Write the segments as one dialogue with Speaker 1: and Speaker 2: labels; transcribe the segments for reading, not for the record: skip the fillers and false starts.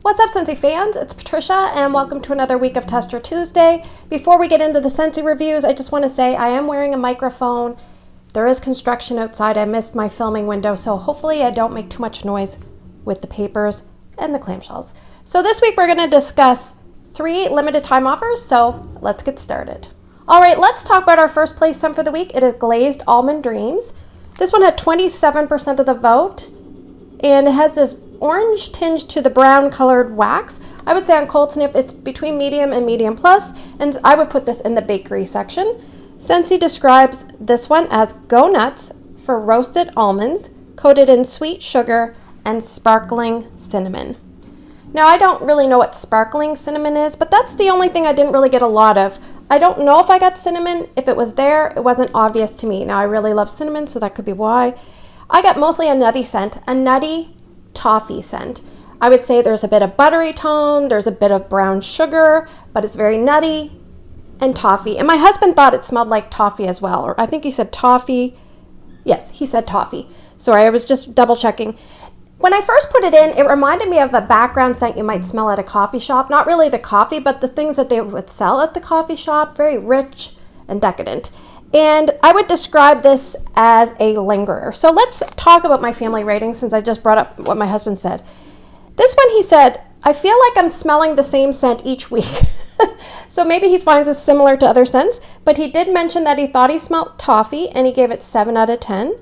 Speaker 1: What's up, Scentsy fans? It's Patricia, and welcome to another week of Tester Tuesday. Before we get into the Scentsy reviews, I just want to say I am wearing a microphone. There is construction outside. I missed my filming window, so hopefully I don't make too much noise with the papers and the clamshells. So this week we're going to discuss 3 limited time offers, so let's get started. All right, let's talk about our first place scent for the week. It is Glazed Almond Dreams. This one had 27% of the vote, and it has this orange tinge to the brown colored wax. I would say on cold sniff it's between medium and medium plus, and I would put this in the bakery section. Scentsy describes this one as go nuts for roasted almonds coated in sweet sugar and sparkling cinnamon. Now I don't really know what sparkling cinnamon is, but that's the only thing I didn't really get a lot of. I don't know if I got cinnamon. If it was there, it wasn't obvious to me. Now I really love cinnamon, so that could be why. I got mostly a nutty scent, a nutty toffee scent. I would say there's a bit of buttery tone, there's a bit of brown sugar, but it's very nutty and toffee. And my husband thought it smelled like toffee as well, or I think he said toffee. Yes, he said toffee. Sorry, I was just double checking. When I first put it in, it reminded me of a background scent you might smell at a coffee shop. Not really the coffee, but the things that they would sell at the coffee shop. Very rich and decadent. And I would describe this as a lingerer. So let's talk about my family rating, since I just brought up what my husband said. This one, he said, I feel like I'm smelling the same scent each week. So maybe he finds it similar to other scents, but he did mention that he thought he smelled toffee, and he gave it 7 out of 10.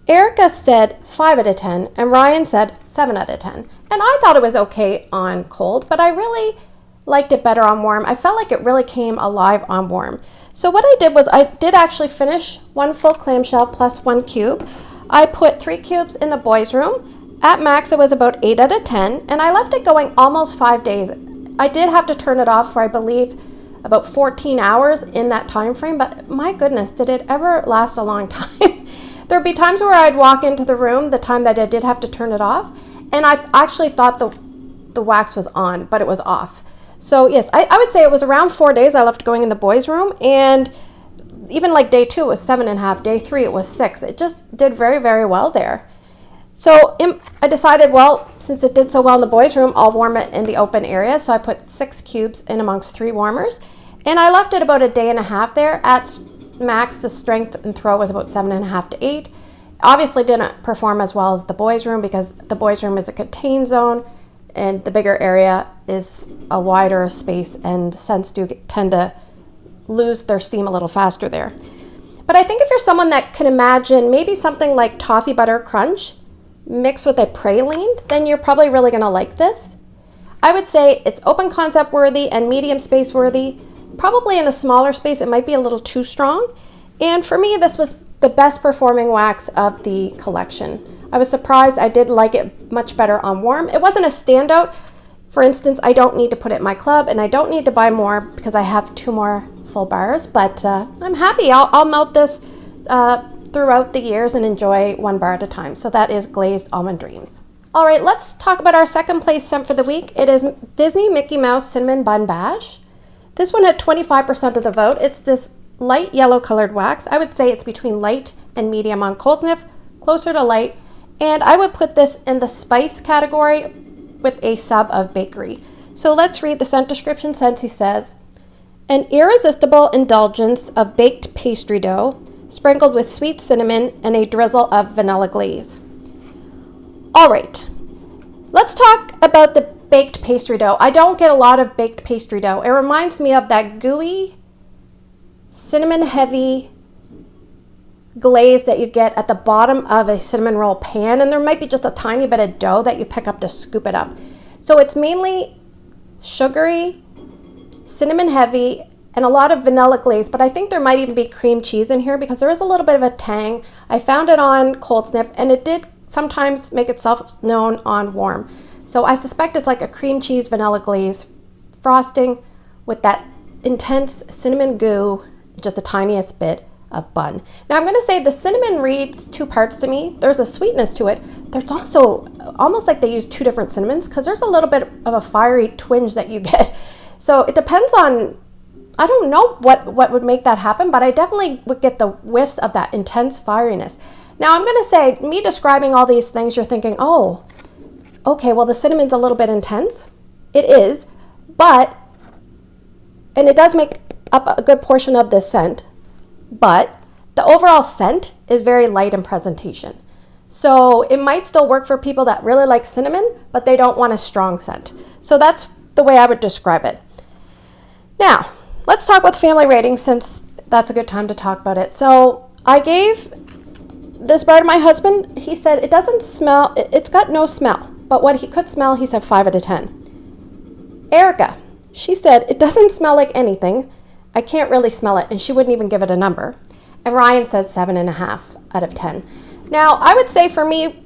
Speaker 1: Erica said 5 out of 10, and Ryan said 7 out of 10. And I thought it was okay on cold, but I really liked it better on warm. I felt like it really came alive on warm. So what I did was I did actually finish 1 full clamshell plus 1 cube. I put 3 cubes in the boys' room. At max, it was about 8 out of 10, and I left it going almost 5 days. I did have to turn it off for, I believe, about 14 hours in that time frame, but my goodness, did it ever last a long time. There'd be times where I'd walk into the room, the time that I did have to turn it off, and I actually thought the wax was on, but it was off. So yes, I would say it was around 4 days I left going in the boys' room, and even like day 2 it was 7.5, day 3 it was 6. It just did very, very well there. So I decided, well, since it did so well in the boys' room, I'll warm it in the open area. So I put 6 cubes in amongst 3 warmers, and I left it about a day and a half there. At max, the strength and throw was about 7.5 to 8. Obviously didn't perform as well as the boys' room, because the boys' room is a contained zone, and the bigger area is a wider space, and scents do tend to lose their steam a little faster there. But I think if you're someone that can imagine maybe something like toffee butter crunch mixed with a praline, then you're probably really going to like this. I would say it's open concept worthy and medium space worthy. Probably in a smaller space it might be a little too strong, and for me this was the best performing wax of the collection. I was surprised. I did like it much better on warm. It wasn't a standout. For instance, I don't need to put it in my club, and I don't need to buy more because I have 2 more full bars, but I'm happy. I'll melt this throughout the years and enjoy 1 bar at a time. So that is Glazed Almond Dreams. All right, let's talk about our second place scent for the week. It is Disney Mickey Mouse Cinnamon Bun Bash. This one had 25% of the vote. It's this light yellow colored wax. I would say it's between light and medium on cold sniff, closer to light. And I would put this in the spice category with a sub of bakery. So let's read the scent description. Scentsy says, an irresistible indulgence of baked pastry dough sprinkled with sweet cinnamon and a drizzle of vanilla glaze. All right, let's talk about the baked pastry dough. I don't get a lot of baked pastry dough. It reminds me of that gooey, cinnamon heavy glaze that you get at the bottom of a cinnamon roll pan, and there might be just a tiny bit of dough that you pick up to scoop it up. So it's mainly sugary, cinnamon heavy, and a lot of vanilla glaze, but I think there might even be cream cheese in here because there is a little bit of a tang. I found it on cold sniff, and it did sometimes make itself known on warm. So I suspect it's like a cream cheese vanilla glaze frosting with that intense cinnamon goo, just the tiniest bit of bun. Now I'm going to say the cinnamon reads 2 parts to me. There's a sweetness to it. There's also almost like they use 2 different cinnamons, because there's a little bit of a fiery twinge that you get. So it depends on, I don't know what would make that happen, but I definitely would get the whiffs of that intense fieriness. Now I'm going to say, me describing all these things, you're thinking, oh, okay, well, the cinnamon's a little bit intense. It is, and it does make up a good portion of this scent, but the overall scent is very light in presentation. So it might still work for people that really like cinnamon, but they don't want a strong scent. So that's the way I would describe it. Now, let's talk about family ratings, since that's a good time to talk about it. So I gave this bar to my husband. He said it doesn't smell, it's got no smell, but what he could smell, he said 5 out of 10. Erica, she said it doesn't smell like anything. I can't really smell it, and she wouldn't even give it a number. And Ryan said 7.5 out of 10. Now, I would say for me,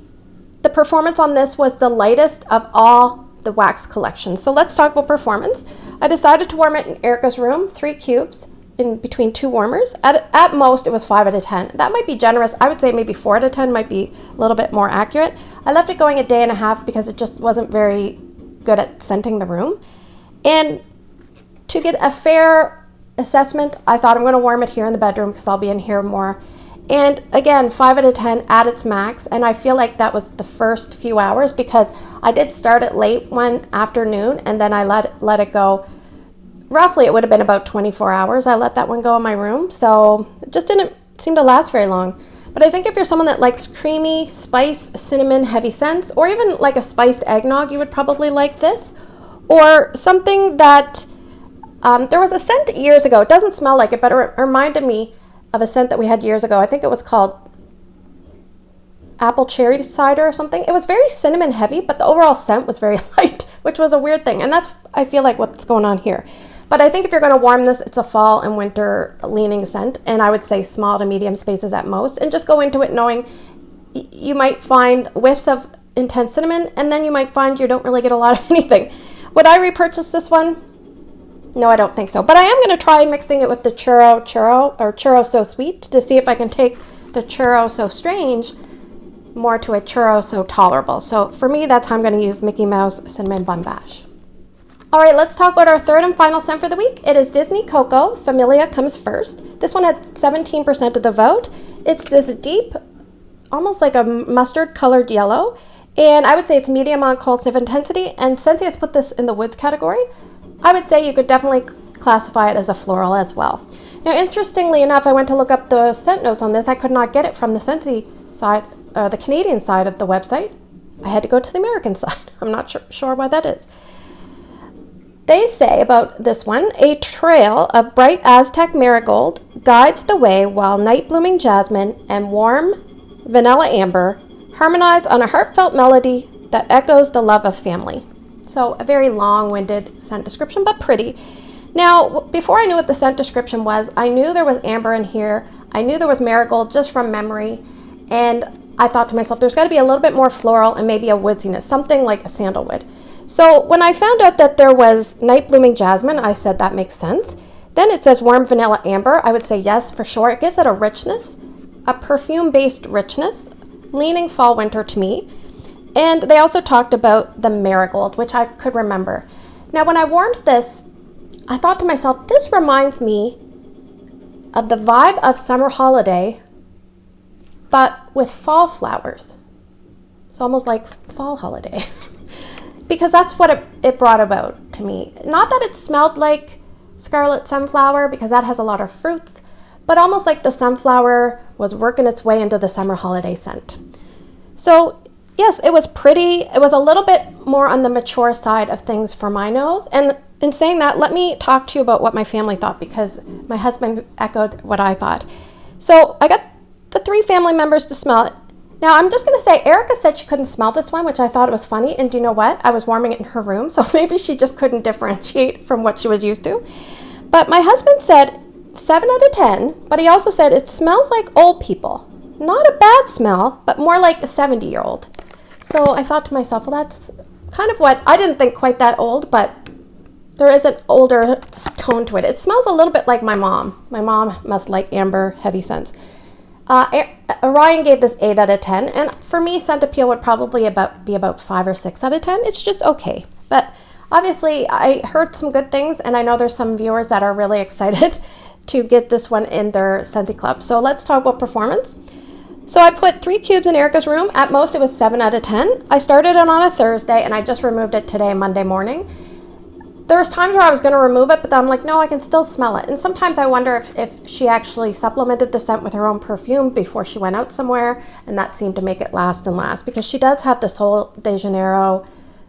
Speaker 1: the performance on this was the lightest of all the wax collections. So let's talk about performance. I decided to warm it in Erica's room, 3 cubes in between 2 warmers. At most, it was 5 out of 10. That might be generous. I would say maybe 4 out of 10 might be a little bit more accurate. I left it going a day and a half because it just wasn't very good at scenting the room. And to get a fair assessment, I thought I'm going to warm it here in the bedroom because I'll be in here more. And again, 5 out of 10 at its max. And I feel like that was the first few hours because I did start it late one afternoon and then I let it go. Roughly, it would have been about 24 hours. I let that one go in my room. So it just didn't seem to last very long. But I think if you're someone that likes creamy, spice, cinnamon, heavy scents, or even like a spiced eggnog, you would probably like this. Or something that, there was a scent years ago. It doesn't smell like it, but it reminded me of a scent that we had years ago. I think it was called apple cherry cider or something. It was very cinnamon heavy, but the overall scent was very light, which was a weird thing. And that's, I feel like, what's going on here. But I think if you're going to warm this, it's a fall and winter leaning scent. And I would say small to medium spaces at most. And just go into it knowing you might find whiffs of intense cinnamon, and then you might find you don't really get a lot of anything. Would I repurchase this one? No, I don't think so. But I am going to try mixing it with the churro so sweet to see if I can take the churro so strange more to a churro so tolerable. So for me, that's how I'm going to use Mickey Mouse Cinnamon Bun Bash. All right, let's talk about our third and final scent for the week. It is Disney Coco. Familia comes first. This one had 17% of the vote. It's this deep, almost like a mustard colored yellow. And I would say it's medium on cold sniff intensity. And Scentsy has put this in the woods category, I would say you could definitely classify it as a floral as well. Now, interestingly enough, I went to look up the scent notes on this. I could not get it from the Scentsy side, the Canadian side of the website. I had to go to the American side. I'm not sure why that is. They say about this one, a trail of bright Aztec marigold guides the way while night blooming jasmine and warm vanilla amber harmonize on a heartfelt melody that echoes the love of family. So a very long-winded scent description, but pretty. Now, before I knew what the scent description was, I knew there was amber in here. I knew there was marigold just from memory. And I thought to myself, there's got to be a little bit more floral and maybe a woodsiness, something like a sandalwood. So when I found out that there was night blooming jasmine, I said that makes sense. Then it says warm vanilla amber. I would say yes, for sure. It gives it a richness, a perfume-based richness, leaning fall-winter to me. And they also talked about the marigold, which I could remember. Now, when I warmed this, I thought to myself, this reminds me of the vibe of summer holiday, but with fall flowers. It's almost like fall holiday. Because that's what it brought about to me. Not that it smelled like scarlet sunflower, because that has a lot of fruits, but almost like the sunflower was working its way into the summer holiday scent. So yes, it was pretty. It was a little bit more on the mature side of things for my nose. And in saying that, let me talk to you about what my family thought, because my husband echoed what I thought. So I got the 3 family members to smell it. Now, I'm just going to say, Erica said she couldn't smell this one, which I thought was funny. And do you know what? I was warming it in her room, so maybe she just couldn't differentiate from what she was used to. But my husband said 7 out of 10, but he also said it smells like old people. Not a bad smell, but more like a 70-year-old. So I thought to myself, well, that's kind of what, I didn't think quite that old, but there is an older tone to it. It smells a little bit like my mom. My mom must like amber, heavy scents. Ryan gave this 8 out of 10, and for me, scent appeal would probably be about 5 or 6 out of 10. It's just okay. But obviously, I heard some good things, and I know there's some viewers that are really excited to get this one in their Scentsy Club. So let's talk about performance. So I put 3 cubes in Erica's room. At most it was 7 out of 10. I started it on a Thursday and I just removed it today, Monday morning. There was times where I was going to remove it, but then I'm like, no, I can still smell it. And sometimes I wonder if she actually supplemented the scent with her own perfume before she went out somewhere, and that seemed to make it last and last, because she does have the Sol de Janeiro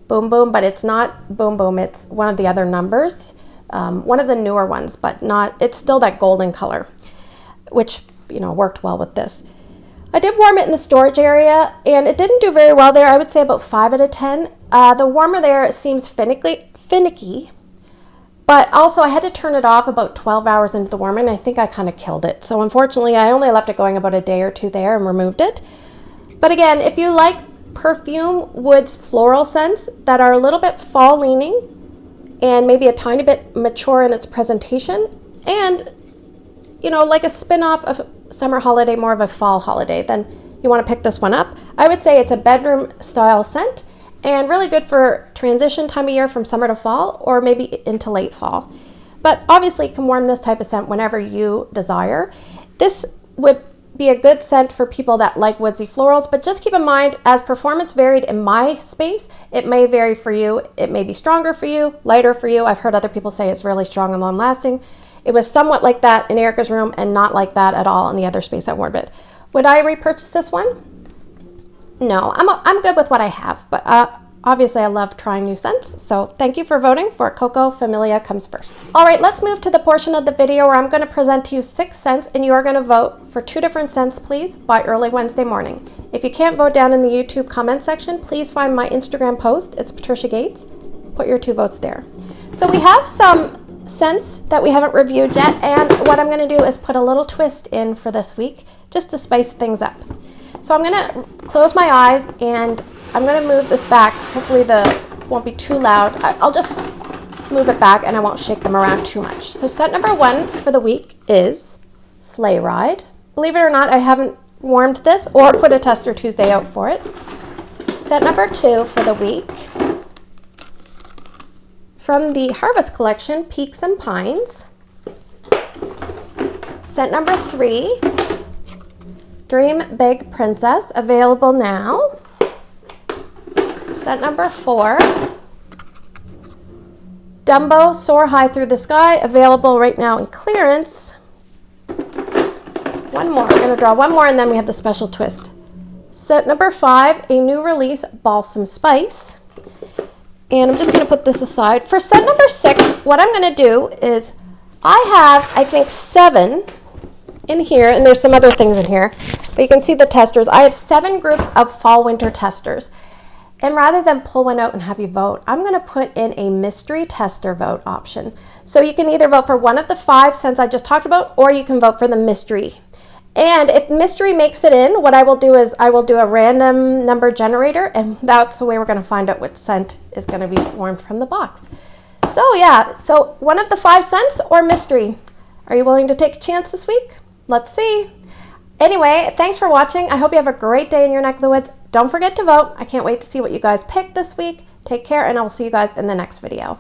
Speaker 1: Boom Boom, but it's not Boom Boom, it's one of the other numbers, one of the newer ones, but not, it's still that golden color, which, you know, worked well with this. I did warm it in the storage area, and it didn't do very well there. I would say about 5 out of 10. The warmer there seems finicky, but also I had to turn it off about 12 hours into the warmer, and I think I kind of killed it. So unfortunately, I only left it going about a day or two there and removed it. But again, if you like perfume woods floral scents that are a little bit fall leaning and maybe a tiny bit mature in its presentation, and you know, like a spin-off of summer holiday, more of a fall holiday, then you want to pick this one up. I would say it's a bedroom style scent and really good for transition time of year from summer to fall, or maybe into late fall. But obviously you can warm this type of scent whenever you desire. This would be a good scent for people that like woodsy florals, but just keep in mind, as performance varied in my space, it may vary for you. It may be stronger for you, lighter for you. I've heard other people say it's really strong and long lasting. It was somewhat like that in Erica's room and not like that at all in the other space I warmed it. Would I repurchase this one? No, I'm good with what I have, but obviously I love trying new scents. So thank you for voting for Coco. Familia comes first. All right, let's move to the portion of the video where I'm going to present to you 6 scents, and you are going to vote for 2 different scents, please, by early Wednesday morning. If you can't vote down in the YouTube comment section, please find my Instagram post. It's Patricia Gates. Put your 2 votes there. So we have some scents that we haven't reviewed yet, and what I'm going to do is put a little twist in for this week just to spice things up. So I'm going to close my eyes and I'm going to move this back. Hopefully the won't be too loud. I'll just move it back and I won't shake them around too much. So scent number 1 for the week is Sleigh Ride. Believe it or not, I haven't warmed this or put a Tester Tuesday out for it. Scent number 2 for the week, from the Harvest Collection, Peaks and Pines. Scent number 3, Dream Big Princess, available now. Scent number 4, Dumbo Soar High Through the Sky, available right now in clearance. One more, we're gonna draw one more and then we have the special twist. Scent number 5, a new release, Balsam Spice. And I'm just going to put this aside. For scent number 6, what I'm going to do is I have, I think, 7 in here, and there's some other things in here, but you can see the testers. I have 7 groups of fall winter testers. And rather than pull one out and have you vote, I'm going to put in a mystery tester vote option. So you can either vote for one of the 5 scents I just talked about, or you can vote for the mystery. And if mystery makes it in, what I will do is I will do a random number generator, and that's the way we're going to find out which scent is going to be warmed from the box. So yeah, so one of the 5 scents or mystery. Are you willing to take a chance this week? Let's see. Anyway, thanks for watching. I hope you have a great day in your neck of the woods. Don't forget to vote. I can't wait to see what you guys pick this week. Take care, and I will see you guys in the next video.